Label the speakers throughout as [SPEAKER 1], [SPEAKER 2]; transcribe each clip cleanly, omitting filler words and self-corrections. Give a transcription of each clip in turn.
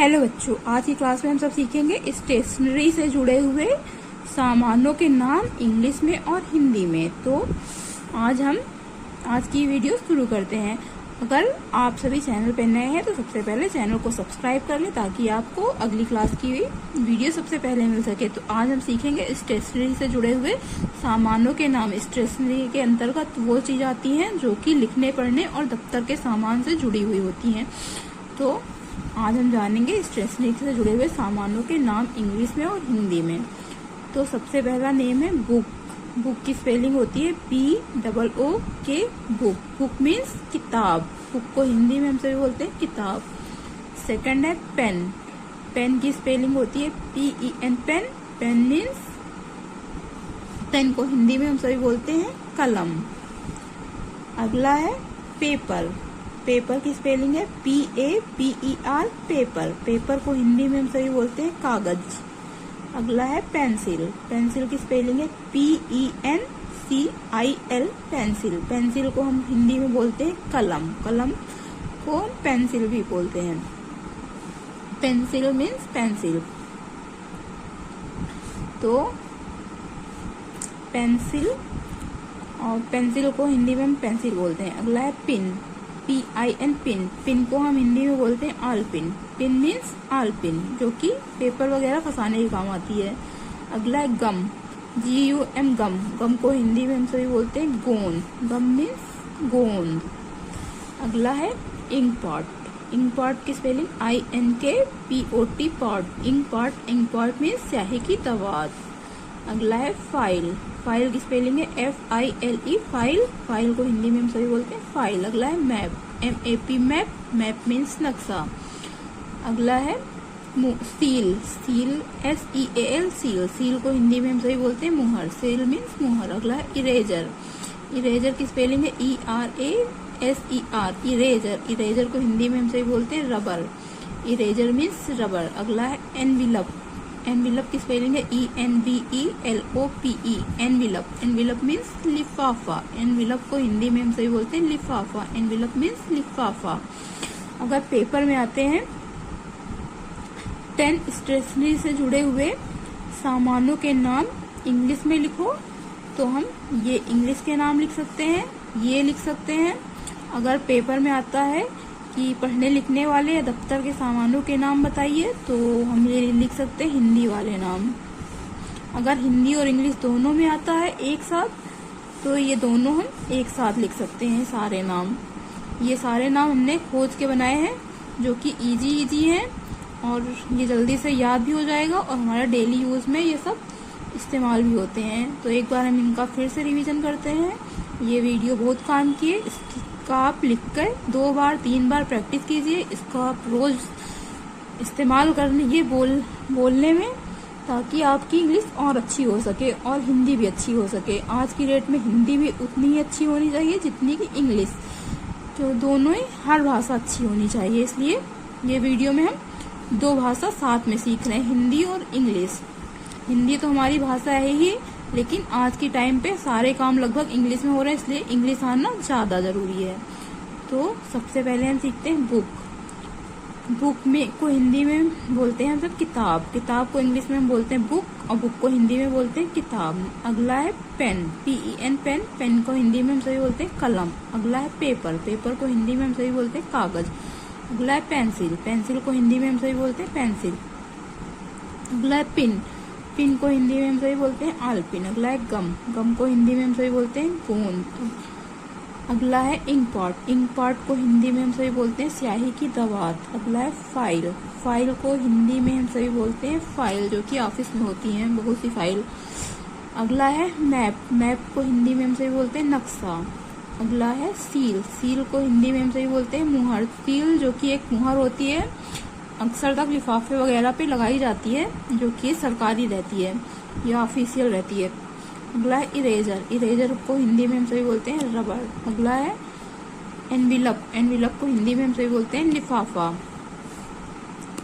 [SPEAKER 1] Hello बच्चों, आज की क्लास में हम सब सीखेंगे स्टेशनरी से जुड़े हुए सामानों के नाम इंग्लिश में और हिंदी में। तो आज की वीडियो शुरू करते हैं। अगर आप सभी चैनल पर नए हैं तो सबसे पहले चैनल को सब्सक्राइब कर लें ताकि आपको अगली क्लास की वीडियो सबसे पहले मिल सके। तो आज हम सीखेंगे स्टेशनरी से जुड़े हुए सामानों के नाम। स्टेशनरी के अंतर्गत वो चीज आती हैं जो कि लिखने पढ़ने और दफ्तर के सामान से जुड़ी हुई होती हैं। तो आज हम जानेंगे स्टेशनरी से जुड़े हुए सामानों के नाम इंग्लिश में और हिंदी में। तो सबसे पहला नेम है बुक। बुक की स्पेलिंग होती है BOOK। बुक। बुक मीन्स किताब। बुक को हिंदी में हम सभी बोलते हैं किताब। सेकंड है पेन। पेन की स्पेलिंग होती है PEN। Pen. Pen means pen को हिंदी में हम सभी बोलते हैं कलम। अगला है पेपर। पेपर की स्पेलिंग है PAPER। पेपर। पेपर को हिंदी में हम सभी बोलते हैं कागज। अगला है पेंसिल। पेंसिल की स्पेलिंग है PENCIL। पेंसिल। पेंसिल को हम हिंदी में बोलते हैं कलम। कलम को हम पेंसिल भी बोलते हैं। Pencil means pencil. तो पेंसिल और पेंसिल को हिंदी में हम पेंसिल बोलते हैं। अगला है पिन। PIN। पिन। पिन को हम हिंदी में बोलते हैं आल पिन। पिन मीन्स आल पिन, जो कि पेपर वगैरह फंसाने के काम आती है। अगला है गम। GUM। गम। गम को हिंदी में हम सभी बोलते हैं गोंद। गम मीन्स गोंद। अगला है इंक पॉट। इंक पॉट की spelling INKPOT। Pot. Ink pot. Ink pot means स्याही की दवात। अगला है फाइल। फाइल की स्पेलिंग है FILE। फाइल। फाइल को हिंदी में हम सभी बोलते हैं फाइल। अगला है map. MAP। Map. Map means नक्शा। अगला है seal. Seal SEAL। Seal. Seal को हिंदी में हम सभी बोलते हैं मुहर। सील मीन्स मुहर। अगला है इरेजर। इरेजर की स्पेलिंग है ERASER। इरेजर। इरेजर को हिंदी में हम सभी बोलते हैं रबर। Eraser means rubber. अगला है एनविलप। एनविलप की स्पेलिंग है ENVELOPE। एनविलप। एनविलप मीन्स लिफाफा। एनविलप को हिंदी में हम सभी बोलते हैं लिफाफा। एनविलप मीन्स लिफाफा। अगर पेपर में आते हैं 10 स्टेशनरी से जुड़े हुए सामानों के नाम इंग्लिश में लिखो, तो हम ये इंग्लिश के नाम लिख सकते हैं, ये लिख सकते हैं। अगर पेपर में आता है कि पढ़ने लिखने वाले या दफ्तर के सामानों के नाम बताइए, तो हम ये लिख सकते हैं हिंदी वाले नाम। अगर हिंदी और इंग्लिश दोनों में आता है एक साथ, तो ये दोनों हम एक साथ लिख सकते हैं सारे नाम। ये सारे नाम हमने खोज के बनाए हैं, जो कि इजी हैं और ये जल्दी से याद भी हो जाएगा और हमारा डेली यूज में ये सब इस्तेमाल भी होते हैं। तो एक बार हम इनका फिर से रिवीजन करते हैं। ये वीडियो बहुत काम की है, इसका आप लिख कर 2 बार 3 बार प्रैक्टिस कीजिए। इसको आप रोज इस्तेमाल करने बोलने में, ताकि आपकी इंग्लिश और अच्छी हो सके और हिंदी भी अच्छी हो सके। आज की डेट में हिंदी भी उतनी ही अच्छी होनी चाहिए जितनी कि इंग्लिश। तो दोनों ही हर भाषा अच्छी होनी चाहिए, इसलिए ये वीडियो में हम 2 भाषा साथ में सीख रहे हैं, हिंदी और इंग्लिश। हिंदी तो हमारी भाषा है ही, लेकिन आज की टाइम पे सारे काम लगभग इंग्लिश में हो रहे हैं, इसलिए इंग्लिश आना ज्यादा जरूरी है। तो सबसे पहले हम सीखते हैं बुक। बुक में को हिंदी में बोलते हैं हम सब किताब। किताब को इंग्लिश में हम बोलते हैं बुक और बुक को हिंदी में बोलते हैं किताब। अगला है पेन। PEN। पेन। पेन को हिंदी में हम सभी बोलते हैं कलम। अगला है पेपर। पेपर को हिंदी में हम सभी बोलते हैं कागज। अगला है पेंसिल। पेंसिल को हिंदी में हम सभी बोलते हैं पेंसिल। अगला है पिन। पिन को हिंदी में हम सभी बोलते हैं आल पिन। अगला है गम। गम को हिंदी में हम सभी बोलते हैं गोंद। अगला है इंक पॉट। इंक पॉट को हिंदी में हम सभी बोलते हैं स्याही की दवात। अगला है फाइल। फाइल को हिंदी में हम सभी बोलते हैं फाइल, जो कि ऑफिस में होती हैं बहुत सी फाइल। अगला है मैप। मैप को हिंदी में हम सभी बोलते हैं नक्शा। अगला है सील। सील को हिंदी में हम सभी बोलते हैं मुहर। सील जो कि एक मुहर होती है, अक्सर तक लिफाफे वगैरह पे लगाई जाती है, जो कि सरकारी रहती है या ऑफिशियल रहती है। अगला है इरेजर। इरेजर को हिंदी में हम सभी बोलते हैं रबर। अगला है एनविलप। एनविलप को हिंदी में हम सभी बोलते हैं लिफाफा।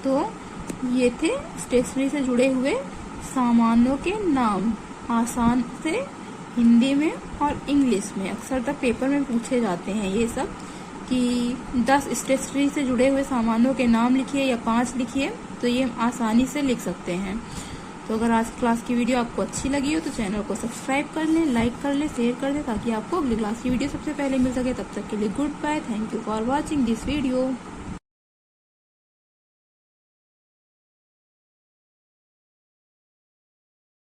[SPEAKER 1] तो ये थे स्टेशनरी से जुड़े हुए सामानों के नाम, आसान से हिंदी में और इंग्लिश में। अक्सर तक पेपर में पूछे जाते हैं ये सब कि 10 स्टेशनरी से जुड़े हुए सामानों के नाम लिखिए या 5 लिखिए, तो ये हम आसानी से लिख सकते हैं। तो अगर आज क्लास की वीडियो आपको अच्छी लगी हो तो चैनल को सब्सक्राइब कर लें, लाइक कर लें, शेयर कर दें, ताकि आपको अगली क्लास की वीडियो सबसे पहले मिल सके। तब तक के लिए goodbye, thank you for watching this video.